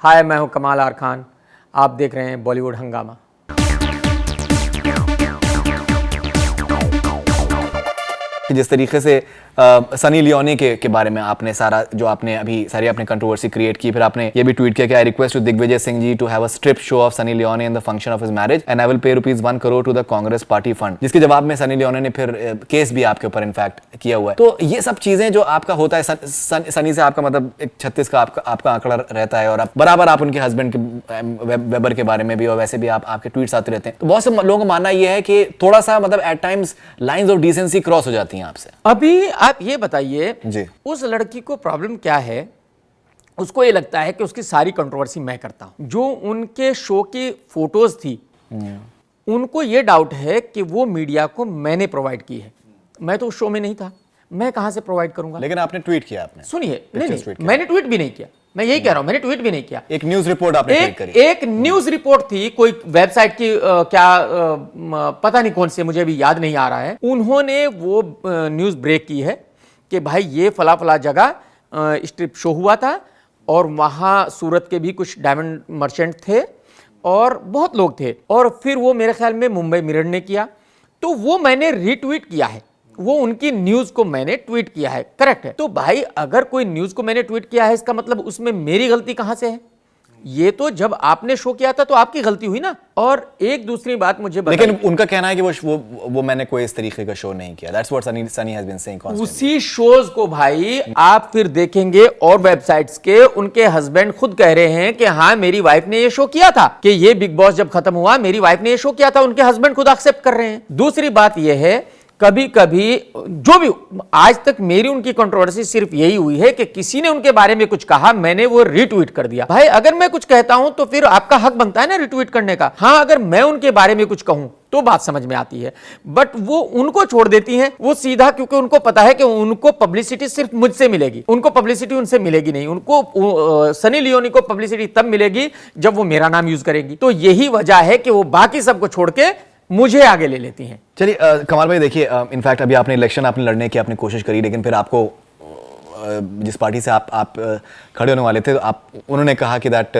हाय, मैं हूं कमाल आर खान। आप देख रहे हैं बॉलीवुड हंगामा। जिस तरीके से सनी लियोनी के बारे में आपने सारा जो आपने अभी सारी आपने कंट्रोवर्सी क्रिएट की, फिर आपने ये भी ट्वीट किया कि I request to Digvijaya Singh ji to have a strip show of Sunny Leone in the function of his marriage and I will pay ₹1 crore to the Congress party fund, जिसके जवाब में सनी लियोनी ने फिर केस भी आपके ऊपर इनफैक्ट किया हुआ है। तो ये सब चीजें जो आपका होता है, सनी से आपका मतलब एक 36 का आपका आंकड़ा रहता है और आप बराबर आप उनके हस्बैंड के वेबर के बारे में भी और वैसे भी आपके ट्वीट्स आते रहते हैं। तो बहुत से लोगों का मानना यह है कि थोड़ा सा मतलब at times lines of decency cross हो जाती हैं आपसे। अभी आप ये बताइए जी, उस लड़की को प्रॉब्लम क्या है? उसको ये लगता है कि उसकी सारी कंट्रोवर्सी मैं करता हूं। जो उनके शो की फोटोज थी, उनको ये डाउट है कि वो मीडिया को मैंने प्रोवाइड की है। मैं तो उस शो में नहीं था, मैं कहां से प्रोवाइड करूंगा? लेकिन आपने ट्वीट किया। आपने सुनिए, नहीं, मैंने ट्वीट भी नहीं किया। मैं यही कह रहा हूं, मैंने ट्वीट भी नहीं किया। एक न्यूज रिपोर्ट आपने ट्वीट करी। एक न्यूज रिपोर्ट थी, कोई वेबसाइट की पता नहीं कौन से, मुझे अभी याद नहीं आ रहा है। उन्होंने वो न्यूज ब्रेक की है कि भाई ये फला फला जगह स्ट्रिप शो हुआ था और वहां सूरत के भी कुछ डायमंड मर्चेंट थे और बहुत लोग थे, और फिर वो मेरे ख्याल में मुंबई मिरर ने किया, तो वो मैंने रीट्वीट किया है। वो उनकी न्यूज को मैंने ट्वीट किया है, करेक्ट है। तो भाई अगर कोई न्यूज को मैंने ट्वीट किया है, इसका मतलब उसमें मेरी गलती कहां से है? ये तो जब आपने शो किया था तो आपकी गलती हुई ना। और एक दूसरी बात मुझे लेकिन उनका कहना है कि वो मैंने कोई इस तरीके का शो नहीं किया। That's what Sunny has been saying constantly. उसी शोज को भाई आप फिर देखेंगे और वेबसाइट्स के उनके हस्बैंड खुद कह रहे हैं कि हाँ मेरी वाइफ ने ये शो किया था, कि ये बिग बॉस जब खत्म हुआ मेरी वाइफ ने ये शो किया था। उनके हस्बैंड खुद एक्सेप्ट कर रहे हैं। दूसरी बात यह है, कभी कभी जो भी आज तक मेरी उनकी कंट्रोवर्सी सिर्फ यही हुई है कि किसी ने उनके बारे में कुछ कहा, मैंने वो रीट्वीट कर दिया। भाई अगर मैं कुछ कहता हूं तो फिर आपका हक बनता है ना रीट्वीट करने का। हाँ, अगर मैं उनके बारे में कुछ कहूं तो बात समझ में आती है, बट वो उनको छोड़ देती हैं वो सीधा, क्योंकि उनको पता है कि उनको पब्लिसिटी सिर्फ मुझसे मिलेगी, उनको पब्लिसिटी उनसे मिलेगी नहीं। उनको सनी लियोनी को पब्लिसिटी तब मिलेगी जब वो मेरा नाम यूज करेगी। तो यही वजह है कि वो बाकी सबको छोड़ के मुझे आगे ले लेती हैं। चलिए कमाल भाई, देखिए इनफैक्ट अभी आपने इलेक्शन आपने लड़ने की आपने कोशिश करी, लेकिन फिर आपको जिस पार्टी से आप खड़े होने वाले थे, तो उन्होंने कहा कि दैट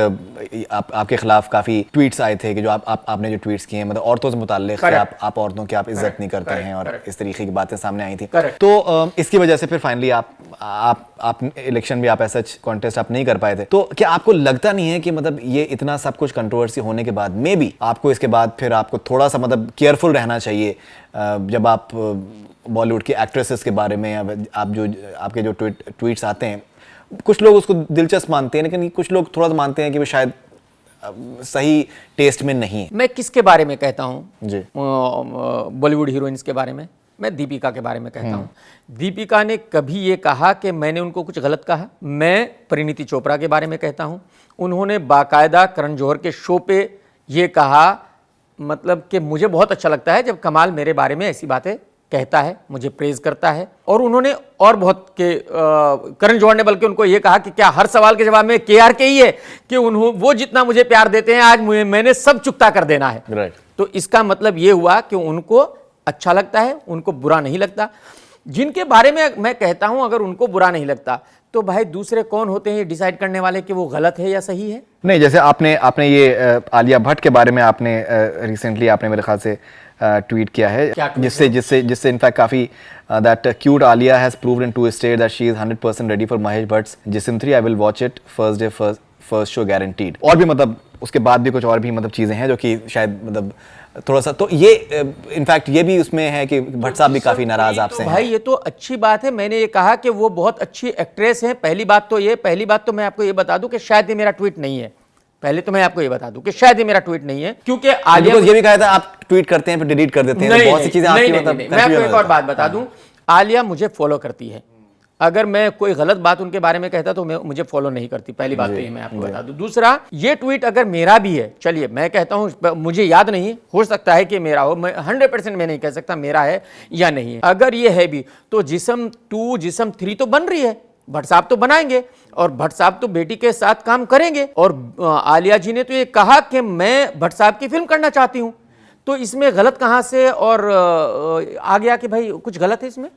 आपके खिलाफ काफ़ी ट्वीट्स आए थे कि जो आपने जो ट्वीट्स किए हैं मतलब औरतों से मुताल्लिक, आप औरतों की आप इज्जत नहीं करते हैं और इस तरीके की बातें सामने आई थी। तो इसकी वजह से फिर फाइनली आप इलेक्शन भी आप ऐसा कॉन्टेस्ट आप नहीं कर पाए थे। तो क्या आपको लगता नहीं है कि मतलब ये इतना सब कुछ कंट्रोवर्सी होने के बाद में भी आपको इसके बाद फिर आपको थोड़ा सा मतलब केयरफुल रहना चाहिए जब आप बॉलीवुड की एक्ट्रेसेस के बारे में आप जो आपके जो ट्वीट्स आते हैं, कुछ लोग उसको दिलचस्प मानते हैं लेकिन कुछ लोग थोड़ा सा मानते हैं कि वो शायद सही टेस्ट में नहीं है। मैं किसके बारे में कहता हूं जी? बॉलीवुड हीरोइंस के बारे में। मैं दीपिका के बारे में कहता हूं। दीपिका ने कभी ये कहा कि मैंने उनको कुछ गलत कहा। मैं परिणीति चोपड़ा के बारे में कहता हूं, उन्होंने बाकायदा करण जौहर के शो पे ये कहा, मतलब कि मुझे बहुत अच्छा लगता है जब कमाल मेरे बारे में ऐसी बातें कहता है, मुझे प्रेज करता है। और उन्होंने और बहुत के करण जौहर ने बल्कि उनको ये कहा कि क्या हर सवाल के जवाब में KRK ही है कि वो जितना मुझे प्यार देते हैं आज मैंने सब चुकता कर देना है। Right. तो इसका मतलब ये हुआ कि उनको अच्छा लगता है, उनको बुरा नहीं लगता। जिनके बारे में मैं कहता हूं अगर उनको बुरा नहीं लगता तो भाई दूसरे कौन होते हैं डिसाइड करने वाले कि वो गलत है या सही है? नहीं, जैसे आपने ये आलिया भट्ट के बारे में आपने रिसेंटली आपने मेरे ख्याल से ट्वीट किया है, जिससे इनफैक्ट काफी that cute Alia has proved in to state that she is 100% ready for Mahesh Bhatt's Jism 3। I will watch it first day first show guaranteed. और भी मतलब उसके बाद भी कुछ और भी मतलब चीजें हैं जो कि शायद मतलब थोड़ा सा तो ये इनफैक्ट ये भी उसमें है कि भट्ट साहब भी काफी नाराज आपसे हैं। भाई ये तो अच्छी बात है। मैंने ये कहा कि वो बहुत अच्छी एक्ट्रेस हैं। पहली बात तो मैं आपको ये बता दूं कि शायद ये मेरा ट्वीट नहीं है। पहले तो मैं आपको ये बता दूं कि शायद ये मेरा ट्वीट नहीं है, क्योंकि आलिया ये भी कहा था आप ट्वीट करते हैं फिर डिलीट कर देते हैं, बहुत सी चीजें आपकी मतलब। मैं आपको एक और बात बता दूं, आलिया मुझे फॉलो करती है। अगर मैं कोई गलत बात उनके बारे में कहता तो मुझे फॉलो नहीं करती। पहली बात तो ये मैं आपको बता दूं। दूसरा, ये ट्वीट अगर मेरा भी है, चलिए मैं कहता हूं, मुझे याद नहीं, हो सकता है कि मेरा हो, मैं 100% मैं नहीं कह सकता मेरा है या नहीं है। अगर ये है भी तो जिस्म 2 जिस्म 3 तो बन रही है, भट्ट साहब तो बनाएंगे और भट्ट साहब तो बेटी के साथ काम करेंगे। और आलिया जी ने तो ये कहा कि मैं भट्ट साहब की फिल्म करना चाहती हूं, तो इसमें गलत कहां से और आ गया कि भाई कुछ गलत है इसमें।